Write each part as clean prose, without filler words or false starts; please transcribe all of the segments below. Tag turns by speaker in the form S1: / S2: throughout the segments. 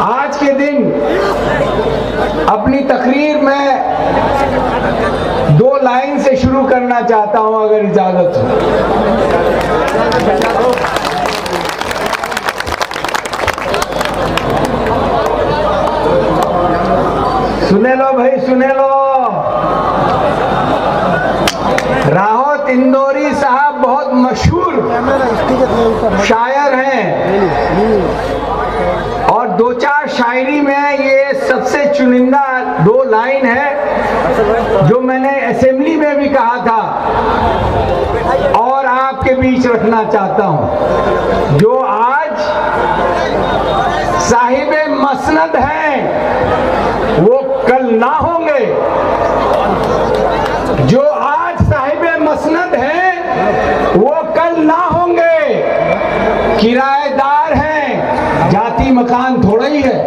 S1: आज के दिन अपनी तकरीर में 2 लाइन से शुरू करना चाहता हूं, अगर इजाजत हो। सुने लो भाई, सुने लो। राहत इंदौरी साहब बहुत मशहूर शायर हैं और 2-4 शायरी में ये सबसे चुनिंदा 2 लाइन है जो मैंने असेंबली में भी कहा था और आपके बीच रखना चाहता हूं। जो आज साहिबे मसनद हैं वो कल ना होंगे, जो आज साहिबे मसनद हैं वो कल ना होंगे। किराएदार हैं, जाति मकान थोड़ा ही है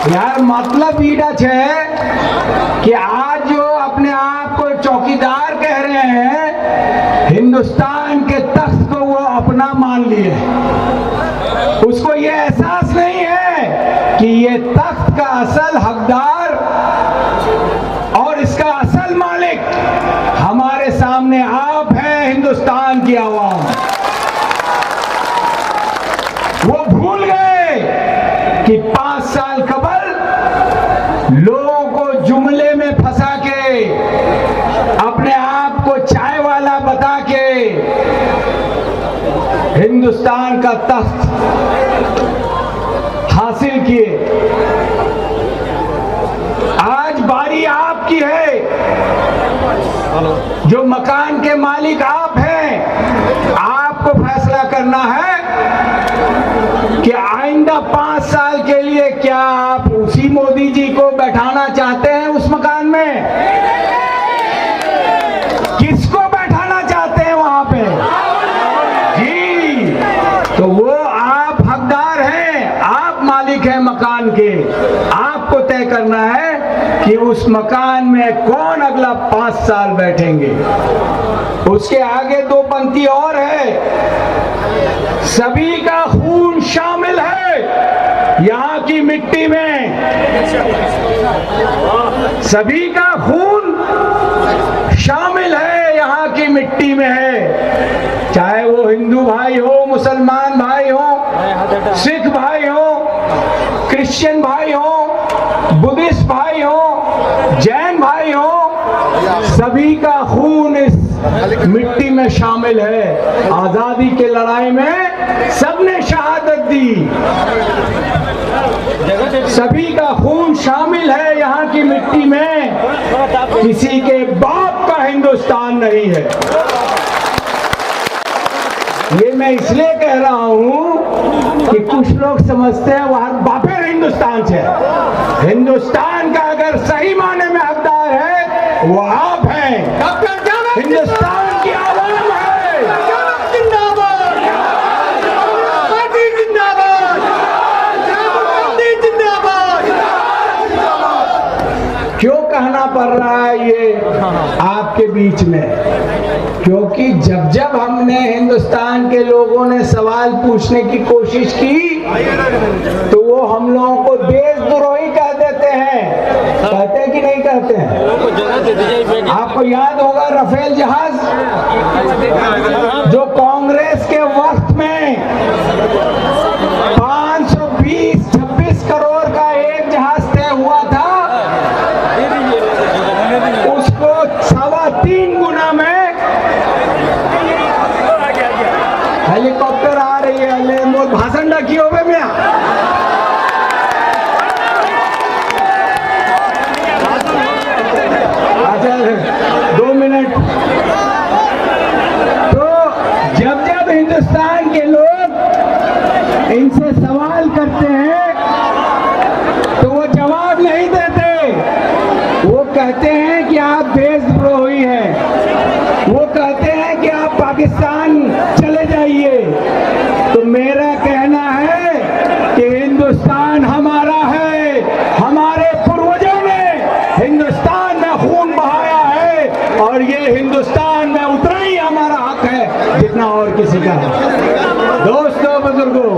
S1: यार। मतलब ईडा है कि आज जो अपने आप को चौकीदार कह रहे हैं, हिंदुस्तान के तख्त को वो अपना मान लिए। उसको ये एहसास नहीं है कि ये तख्त का असल हकदार और इसका असल मालिक हमारे सामने आप हैं, हिंदुस्तान की आवाम। वो भूल गए कि 5 साल कबल लोगों को जुमले में फंसा के, अपने आप को चाय वाला बता के हिंदुस्तान का तख्त हासिल किए। आज बारी आपकी है, जो मकान के मालिक आप हैं। आपको फैसला करना है कि आइंदा 5 साल के लिए क्या आप उसी मोदी जी को बैठाना चाहते हैं उस मकान में? किसको बैठाना चाहते हैं वहां पे? जी, तो वो आप हकदार हैं, आप मालिक हैं मकान के। आपको तय करना है कि उस मकान में कौन अगला 5 साल बैठेंगे। उसके आगे 2 पंक्ति और है। सभी का खून शामिल है यहाँ की मिट्टी में, सभी का खून शामिल है यहाँ की मिट्टी में है। चाहे वो हिंदू भाई हो, मुसलमान भाई हो, सिख भाई हो, क्रिश्चियन भाई हो, बुद्धिस्ट भाई हो, जैन भाई हो, सभी का खून इस मिट्टी में शामिल है। आजादी के लड़ाई में सबने शहादत दी, सभी का खून शामिल है यहाँ की मिट्टी में। किसी के बाप का हिंदुस्तान नहीं है। ये मैं इसलिए कह रहा हूं कि कुछ लोग समझते हैं वहां बापेर हिंदुस्तान से। हिंदुस्तान का अगर सही माने में हकदार है वो आप हैं, हिंदुस्तान की आवाम है। क्यों कहना पड़ रहा है ये आपके बीच में? क्योंकि जब हमने हिंदुस्तान के लोगों ने सवाल पूछने की कोशिश की तो वो हम लोगों को देशद्रोही कह देते हैं। कहते हैं कि नहीं कहते हैं? आपको याद होगा राफेल जहाज जो कांग्रेस के वक्त में 520-26 करोड़ का एक जहाज तय हुआ था, उसको 3.25 गुना में हेलीकॉप्टर आ रही है। भाषण डाकी हो गए मैं अच्छा 2 मिनट। तो जब हिंदुस्तान के लोग इनसे सवाल करते हैं तो वो जवाब नहीं देते। वो कहते हैं कि आप देशद्रोही हैं, वो कहते हैं कि आप पाकिस्तान चले जाइए। तो मेरा कहना है कि हिंदुस्तान हमारा है। हमारे पूर्वजों ने हिंदुस्तान में खून बहाया है और ये हिंदुस्तान में उतना ही हमारा हक है जितना और किसी का है। दोस्तों, बुजुर्गों,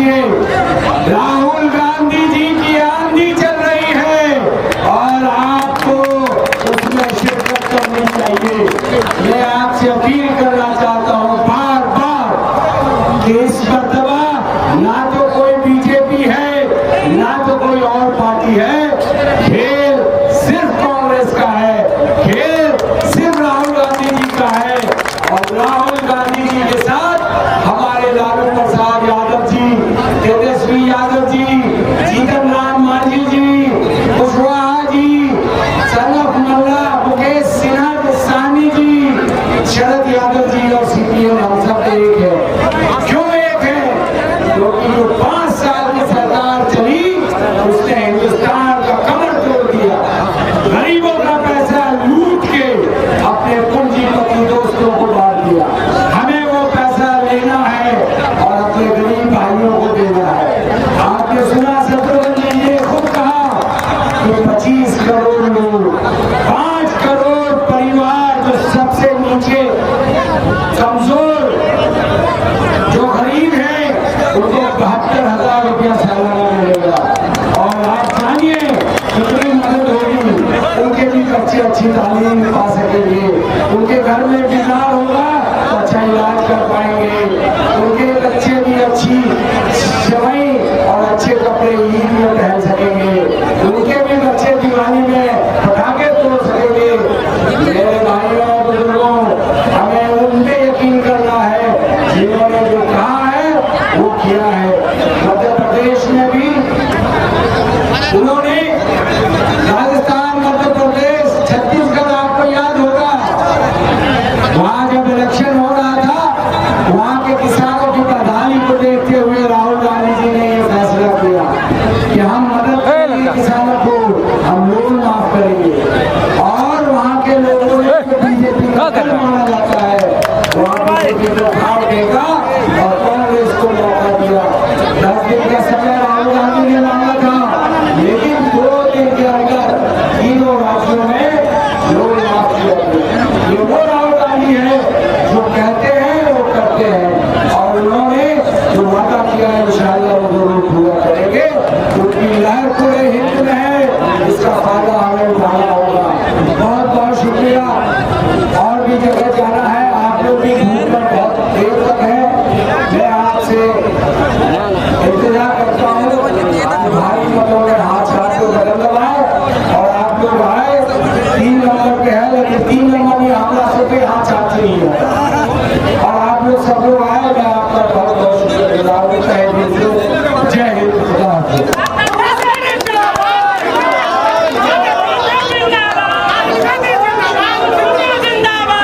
S1: समझिए, राहुल गांधी जी की आंधी चल रही है और आपको उसमें शिरकत करनी चाहिए। मैं आपसे अपील करना चाहता हूं बार बार कि इस मर्तबा ना तो कोई बीजेपी है ना तो कोई और पार्टी है, खेल सिर्फ कांग्रेस का है, खेल सिर्फ राहुल गांधी जी का है। और राहुल गांधी जी के साथ हमारे लालू प्रसाद यादव जी, तेजस्वी यादव जी, जीतन राम मांझी जी, कुशवाहा जी, सनफ मल्ला, मुकेश सिन्हा, सानी जी, शरद यादव जी और सीपीएम हम सब एक है। क्यों एक है? क्योंकि जो 5 साल की सरकार चली उसने हिंदुस्तान का कमर तोड़ दिया, गरीबों का पैसा लूट के अपने पूंजीपति दोस्तों को बांट दिया। हमें वो पैसा लेना है और अपने गरीब भाइयों को देना है। आपने सुना शत्रुघ्न जी ने खुद कहा कि 25 करोड़ लोग, 5 करोड़ परिवार जो सबसे नीचे कमजोर जो गरीब है उनको 72,000 रुपया सालाना मिलेगा। और आप जानिए कितनी मदद होगी, उनके भी बच्चे अच्छी तालीम पा सकेंगे, उनके घर में बीमार होगा तो अच्छा इलाज कर पाएंगे, उनके बच्चे भी अच्छी दवाई और अच्छे कपड़े ईद में पहन सकेंगे, उनके भी बच्चे दिवाली में पटाखे तोड़ सकेंगे। मेरे भाइयों और बुजुर्गों, हमें उन पे यकीन करना है जिन्होंने जो कहा है वो किया है। मध्य प्रदेश में भी उन्होंने, राजस्थान, मध्य प्रदेश, छत्तीसगढ़, आपको याद होगा वहां जब इलेक्शन हो रहा था वहां के किसानों की बदहाली को देखते हुए राहुल गांधी जी ने यह फैसला किया कि हम मदद करेंगे किसानों को, हम लोन माफ करेंगे। और वहां के लोगों ने बीजेपी का दल माना जाता है, वहां बीजेपी को भाव देगा और कांग्रेस को मौका दिया। 10 दिन का समय